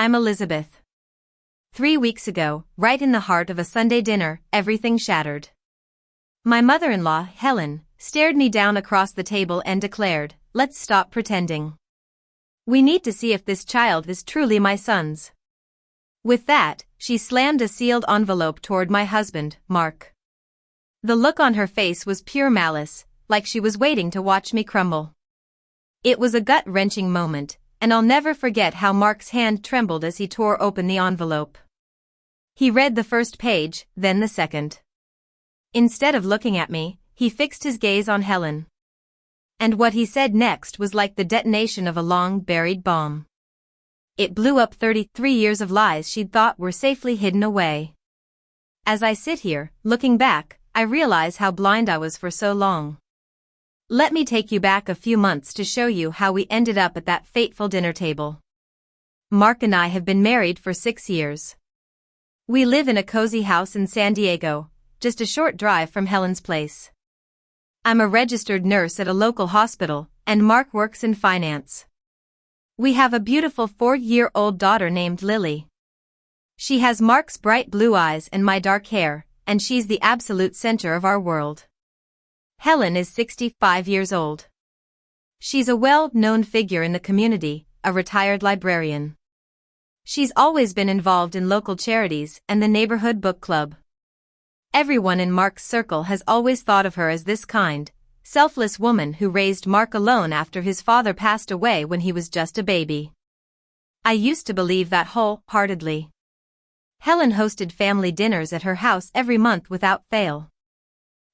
I'm Elizabeth. 3 weeks ago, right in the heart of a Sunday dinner, everything shattered. My mother-in-law, Helen, stared me down across the table and declared, "Let's stop pretending. We need to see if this child is truly my son's." With that, she slammed a sealed envelope toward my husband, Mark. The look on her face was pure malice, like she was waiting to watch me crumble. It was a gut-wrenching moment, and I'll never forget how Mark's hand trembled as he tore open the envelope. He read the first page, then the second. Instead of looking at me, he fixed his gaze on Helen. And what he said next was like the detonation of a long-buried bomb. It blew up 33 years of lies she'd thought were safely hidden away. As I sit here, looking back, I realize how blind I was for so long. Let me take you back a few months to show you how we ended up at that fateful dinner table. Mark and I have been married for 6 years. We live in a cozy house in San Diego, just a short drive from Helen's place. I'm a registered nurse at a local hospital, and Mark works in finance. We have a beautiful 4-year-old daughter named Lily. She has Mark's bright blue eyes and my dark hair, and she's the absolute center of our world. Helen is 65 years old. She's a well-known figure in the community, a retired librarian. She's always been involved in local charities and the neighborhood book club. Everyone in Mark's circle has always thought of her as this kind, selfless woman who raised Mark alone after his father passed away when he was just a baby. I used to believe that wholeheartedly. Helen hosted family dinners at her house every month without fail.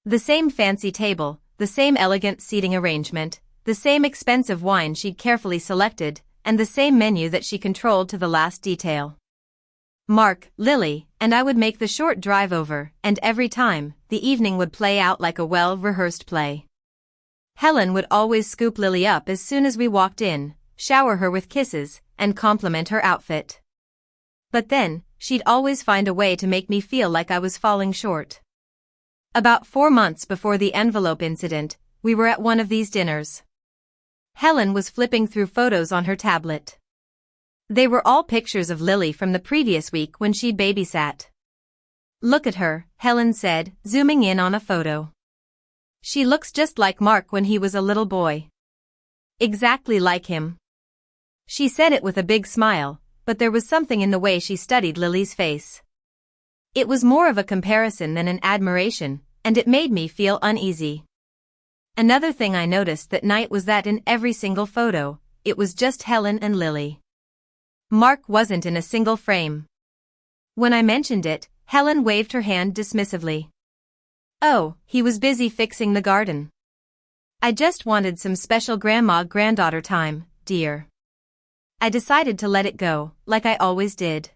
The same fancy table, the same elegant seating arrangement, the same expensive wine she'd carefully selected, and the same menu that she controlled to the last detail. Mark, Lily, and I would make the short drive over, and every time, the evening would play out like a well-rehearsed play. Helen would always scoop Lily up as soon as we walked in, shower her with kisses, and compliment her outfit. But then, she'd always find a way to make me feel like I was falling short. About 4 months before the envelope incident, we were at one of these dinners. Helen was flipping through photos on her tablet. They were all pictures of Lily from the previous week when she'd babysat. "Look at her," Helen said, zooming in on a photo. "She looks just like Mark when he was a little boy. Exactly like him." She said it with a big smile, but there was something in the way she studied Lily's face. It was more of a comparison than an admiration, and it made me feel uneasy. Another thing I noticed that night was that in every single photo, it was just Helen and Lily. Mark wasn't in a single frame. When I mentioned it, Helen waved her hand dismissively. "Oh, he was busy fixing the garden. I just wanted some special grandma-granddaughter time, dear." I decided to let it go, like I always did.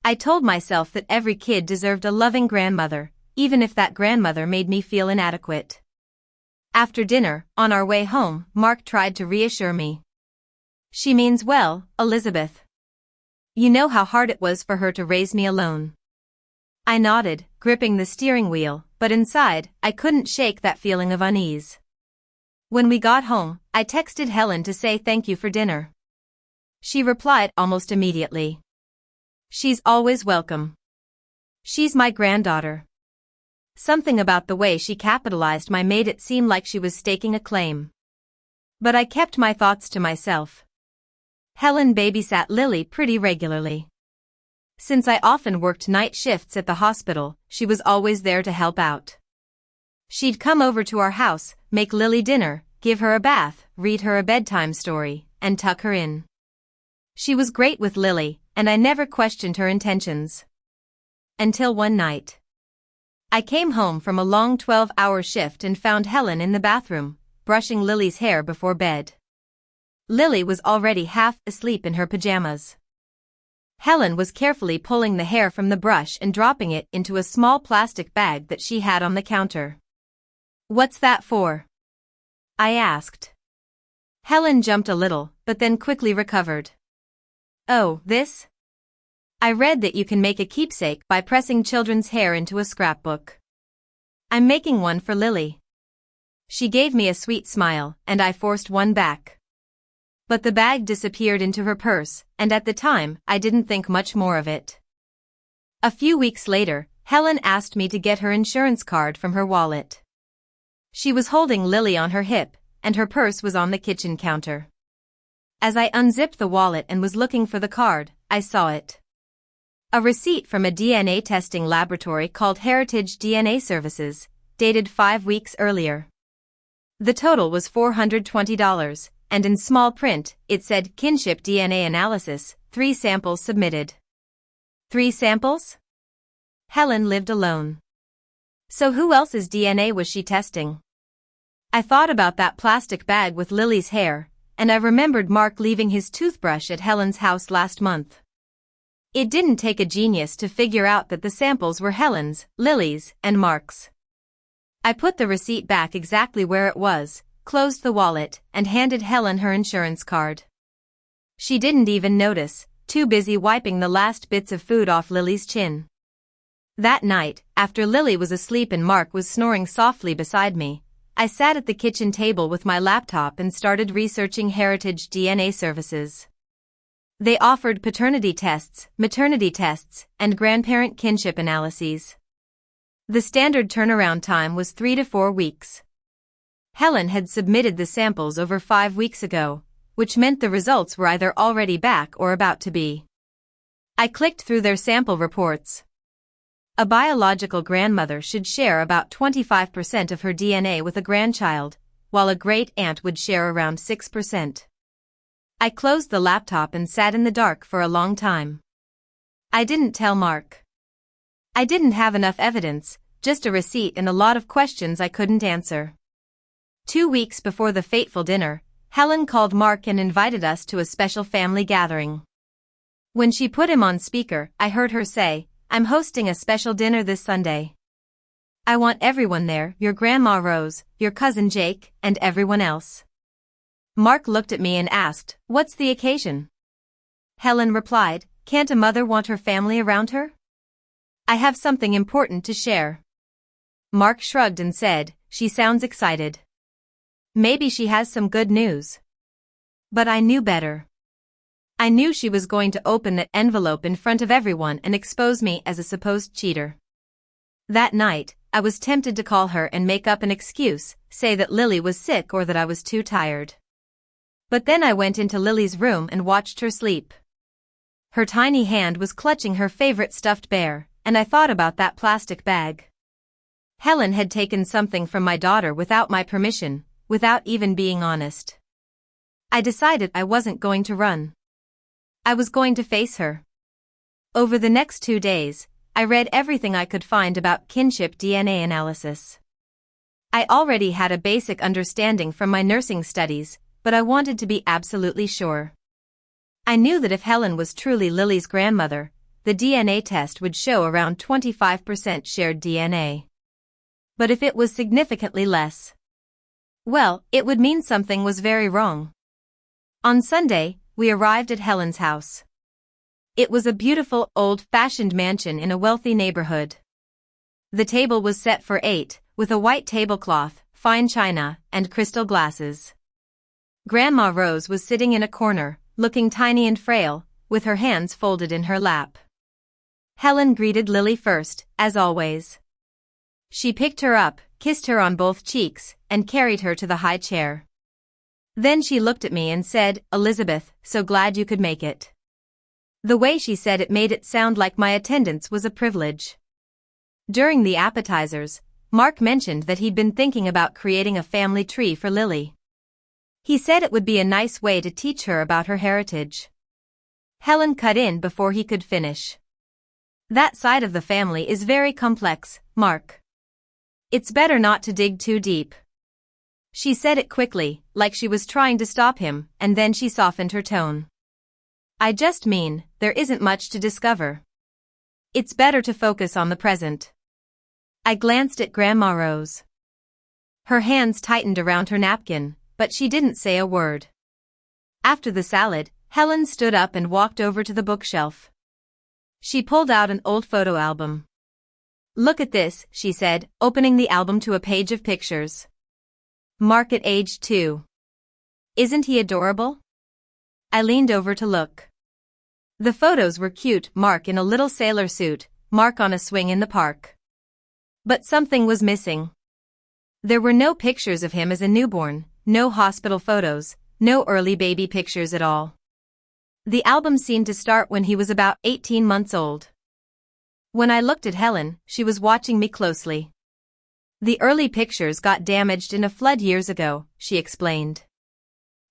I told myself that every kid deserved a loving grandmother, even if that grandmother made me feel inadequate. After dinner, on our way home, Mark tried to reassure me. "She means well, Elizabeth. You know how hard it was for her to raise me alone." I nodded, gripping the steering wheel, but inside, I couldn't shake that feeling of unease. When we got home, I texted Helen to say thank you for dinner. She replied almost immediately. "She's always welcome. She's my granddaughter." Something about the way she capitalized my made it seem like she was staking a claim. But I kept my thoughts to myself. Helen babysat Lily pretty regularly. Since I often worked night shifts at the hospital, she was always there to help out. She'd come over to our house, make Lily dinner, give her a bath, read her a bedtime story, and tuck her in. She was great with Lily, and I never questioned her intentions. Until one night. I came home from a long 12-hour shift and found Helen in the bathroom, brushing Lily's hair before bed. Lily was already half asleep in her pajamas. Helen was carefully pulling the hair from the brush and dropping it into a small plastic bag that she had on the counter. "What's that for?" I asked. Helen jumped a little, but then quickly recovered. "Oh, this? I read that you can make a keepsake by pressing children's hair into a scrapbook. I'm making one for Lily." She gave me a sweet smile, and I forced one back. But the bag disappeared into her purse, and at the time, I didn't think much more of it. A few weeks later, Helen asked me to get her insurance card from her wallet. She was holding Lily on her hip, and her purse was on the kitchen counter. As I unzipped the wallet and was looking for the card, I saw it. A receipt from a DNA testing laboratory called Heritage DNA Services, dated 5 weeks earlier. The total was $420, and in small print, it said kinship DNA analysis, 3 samples submitted. 3 samples? Helen lived alone. So who else's DNA was she testing? I thought about that plastic bag with Lily's hair, and I remembered Mark leaving his toothbrush at Helen's house last month. It didn't take a genius to figure out that the samples were Helen's, Lily's, and Mark's. I put the receipt back exactly where it was, closed the wallet, and handed Helen her insurance card. She didn't even notice, too busy wiping the last bits of food off Lily's chin. That night, after Lily was asleep and Mark was snoring softly beside me, I sat at the kitchen table with my laptop and started researching Heritage DNA Services. They offered paternity tests, maternity tests, and grandparent kinship analyses. The standard turnaround time was 3 to 4 weeks. Helen had submitted the samples over 5 weeks ago, which meant the results were either already back or about to be. I clicked through their sample reports. A biological grandmother should share about 25% of her DNA with a grandchild, while a great-aunt would share around 6%. I closed the laptop and sat in the dark for a long time. I didn't tell Mark. I didn't have enough evidence, just a receipt and a lot of questions I couldn't answer. 2 weeks before the fateful dinner, Helen called Mark and invited us to a special family gathering. When she put him on speaker, I heard her say, "I'm hosting a special dinner this Sunday. I want everyone there, your Grandma Rose, your cousin Jake, and everyone else." Mark looked at me and asked, "What's the occasion?" Helen replied, "Can't a mother want her family around her? I have something important to share." Mark shrugged and said, "She sounds excited. Maybe she has some good news." But I knew better. I knew she was going to open that envelope in front of everyone and expose me as a supposed cheater. That night, I was tempted to call her and make up an excuse, say that Lily was sick or that I was too tired. But then I went into Lily's room and watched her sleep. Her tiny hand was clutching her favorite stuffed bear, and I thought about that plastic bag. Helen had taken something from my daughter without my permission, without even being honest. I decided I wasn't going to run. I was going to face her. Over the next 2 days, I read everything I could find about kinship DNA analysis. I already had a basic understanding from my nursing studies, but I wanted to be absolutely sure. I knew that if Helen was truly Lily's grandmother, the DNA test would show around 25% shared DNA. But if it was significantly less, well, it would mean something was very wrong. On Sunday, we arrived at Helen's house. It was a beautiful, old-fashioned mansion in a wealthy neighborhood. The table was set for 8, with a white tablecloth, fine china, and crystal glasses. Grandma Rose was sitting in a corner, looking tiny and frail, with her hands folded in her lap. Helen greeted Lily first, as always. She picked her up, kissed her on both cheeks, and carried her to the high chair. Then she looked at me and said, "Elizabeth, so glad you could make it." The way she said it made it sound like my attendance was a privilege. During the appetizers, Mark mentioned that he'd been thinking about creating a family tree for Lily. He said it would be a nice way to teach her about her heritage. Helen cut in before he could finish. "That side of the family is very complex, Mark. It's better not to dig too deep." She said it quickly, like she was trying to stop him, and then she softened her tone. "I just mean, there isn't much to discover. It's better to focus on the present." I glanced at Grandma Rose. Her hands tightened around her napkin, but she didn't say a word. After the salad, Helen stood up and walked over to the bookshelf. She pulled out an old photo album. "Look at this," she said, opening the album to a page of pictures. "Mark at age 2. Isn't he adorable?" I leaned over to look. The photos were cute: Mark in a little sailor suit, Mark on a swing in the park. But something was missing. There were no pictures of him as a newborn, no hospital photos, no early baby pictures at all. The album seemed to start when he was about 18 months old. When I looked at Helen, she was watching me closely. The early pictures got damaged in a flood years ago, she explained.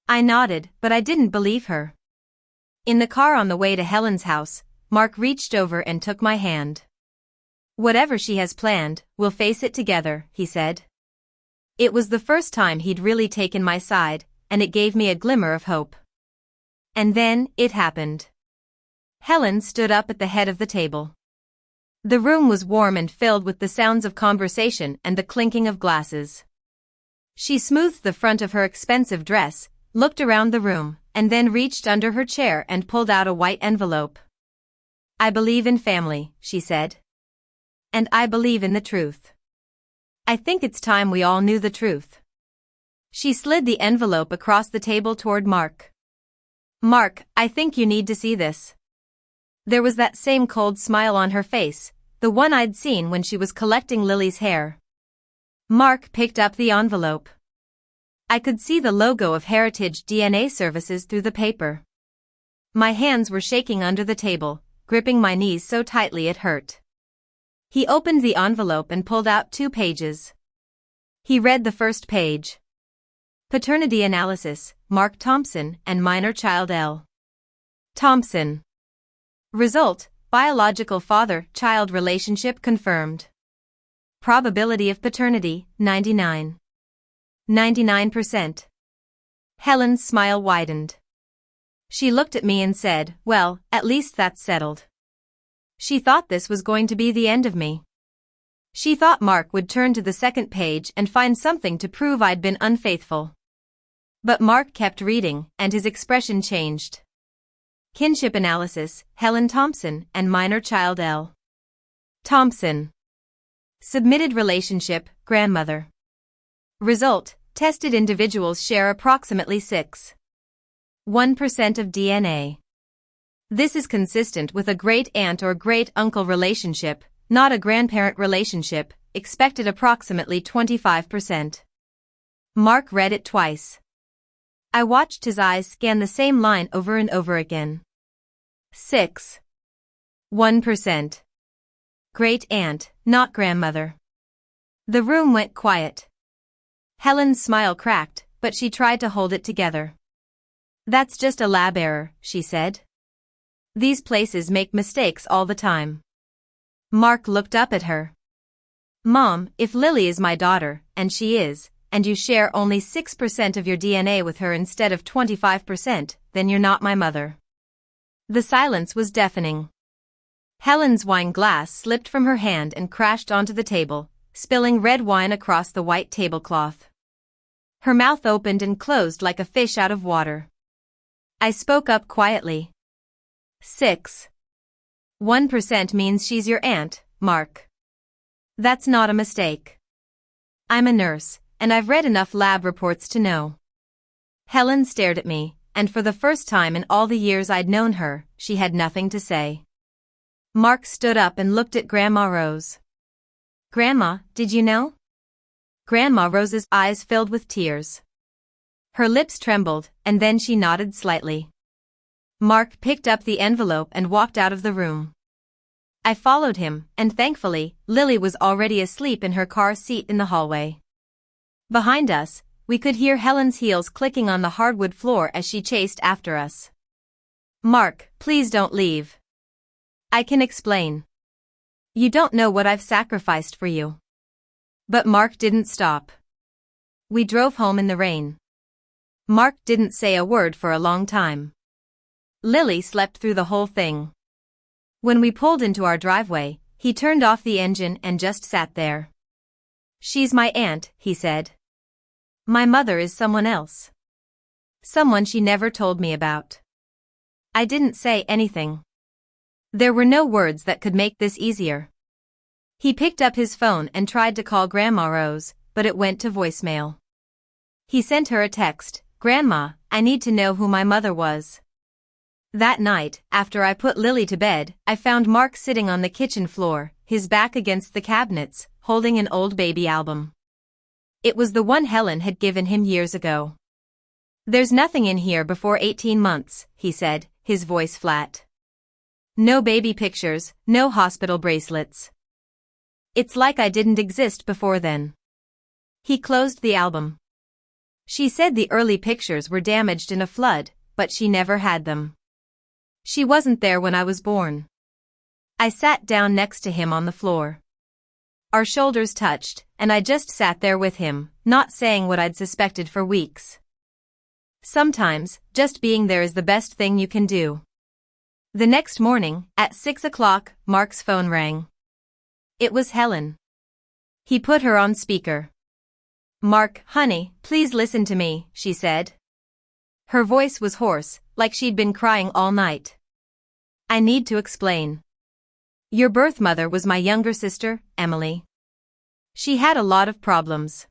I nodded, but I didn't believe her. In the car on the way to Helen's house, Mark reached over and took my hand. Whatever she has planned, we'll face it together, he said. It was the first time he'd really taken my side, and it gave me a glimmer of hope. And then, it happened. Helen stood up at the head of the table. The room was warm and filled with the sounds of conversation and the clinking of glasses. She smoothed the front of her expensive dress, looked around the room, and then reached under her chair and pulled out a white envelope. I believe in family, she said. And I believe in the truth. I think it's time we all knew the truth. She slid the envelope across the table toward Mark. Mark, I think you need to see this. There was that same cold smile on her face, the one I'd seen when she was collecting Lily's hair. Mark picked up the envelope. I could see the logo of Heritage DNA Services through the paper. My hands were shaking under the table, gripping my knees so tightly it hurt. He opened the envelope and pulled out 2 pages. He read the first page. Paternity analysis, Mark Thompson and minor child L. Thompson. Result, biological father-child relationship confirmed. Probability of paternity, 99%. Helen's smile widened. She looked at me and said, well, at least that's settled. She thought this was going to be the end of me. She thought Mark would turn to the second page and find something to prove I'd been unfaithful. But Mark kept reading, and his expression changed. Kinship analysis, Helen Thompson and minor child L. Thompson. Submitted relationship, grandmother. Result, tested individuals share approximately 6.1% of DNA. This is consistent with a great-aunt or great-uncle relationship, not a grandparent relationship, expected approximately 25%. Mark read it twice. I watched his eyes scan the same line over and over again. 6.1%. Great-aunt, not grandmother. The room went quiet. Helen's smile cracked, but she tried to hold it together. That's just a lab error, she said. These places make mistakes all the time. Mark looked up at her. Mom, if Lily is my daughter, and she is, and you share only 6% of your DNA with her instead of 25%, then you're not my mother. The silence was deafening. Helen's wine glass slipped from her hand and crashed onto the table, spilling red wine across the white tablecloth. Her mouth opened and closed like a fish out of water. I spoke up quietly. 6.1% means she's your aunt, Mark. That's not a mistake. I'm a nurse, and I've read enough lab reports to know. Helen stared at me, and for the first time in all the years I'd known her, she had nothing to say. Mark stood up and looked at Grandma Rose. Grandma, did you know? Grandma Rose's eyes filled with tears. Her lips trembled, and then she nodded slightly. Mark picked up the envelope and walked out of the room. I followed him, and thankfully, Lily was already asleep in her car seat in the hallway. Behind us, we could hear Helen's heels clicking on the hardwood floor as she chased after us. Mark, please don't leave. I can explain. You don't know what I've sacrificed for you. But Mark didn't stop. We drove home in the rain. Mark didn't say a word for a long time. Lily slept through the whole thing. When we pulled into our driveway, he turned off the engine and just sat there. She's my aunt, he said. My mother is someone else. Someone she never told me about. I didn't say anything. There were no words that could make this easier. He picked up his phone and tried to call Grandma Rose, but it went to voicemail. He sent her a text, Grandma, I need to know who my mother was. That night, after I put Lily to bed, I found Mark sitting on the kitchen floor, his back against the cabinets, holding an old baby album. It was the one Helen had given him years ago. "There's nothing in here before 18 months, he said, his voice flat. "No baby pictures, no hospital bracelets. It's like I didn't exist before then." He closed the album. "She said the early pictures were damaged in a flood, but she never had them. She wasn't there when I was born." I sat down next to him on the floor. Our shoulders touched, and I just sat there with him, not saying what I'd suspected for weeks. Sometimes, just being there is the best thing you can do. The next morning, at 6 o'clock, Mark's phone rang. It was Helen. He put her on speaker. "Mark, honey, please listen to me," she said. Her voice was hoarse, like she'd been crying all night. "I need to explain. Your birth mother was my younger sister, Emily. She had a lot of problems.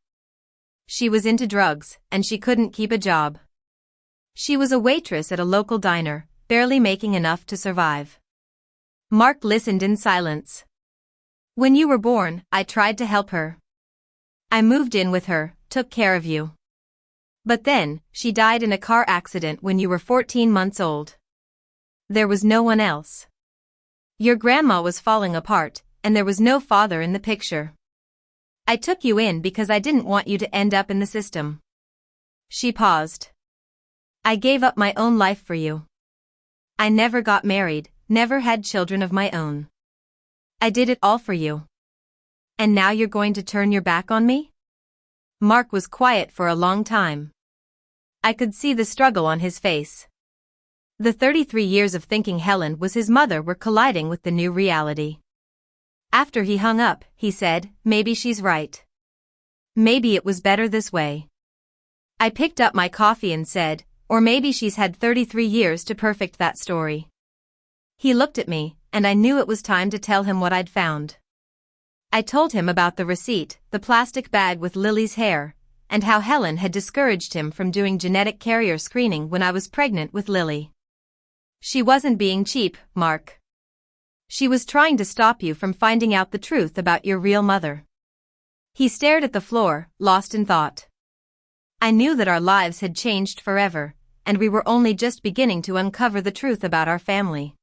She was into drugs, and she couldn't keep a job. She was a waitress at a local diner, barely making enough to survive." Mark listened in silence. "When you were born, I tried to help her. I moved in with her, took care of you. But then, she died in a car accident when you were 14 months old. There was no one else. Your grandma was falling apart, and there was no father in the picture. I took you in because I didn't want you to end up in the system." She paused. "I gave up my own life for you. I never got married, never had children of my own. I did it all for you. And now you're going to turn your back on me?" Mark was quiet for a long time. I could see the struggle on his face. The 33 years of thinking Helen was his mother were colliding with the new reality. After he hung up, he said, "Maybe she's right. Maybe it was better this way." I picked up my coffee and said, "Or maybe she's had 33 years to perfect that story." He looked at me, and I knew it was time to tell him what I'd found. I told him about the receipt, the plastic bag with Lily's hair, and how Helen had discouraged him from doing genetic carrier screening when I was pregnant with Lily. "She wasn't being cheap, Mark. She was trying to stop you from finding out the truth about your real mother." He stared at the floor, lost in thought. I knew that our lives had changed forever, and we were only just beginning to uncover the truth about our family.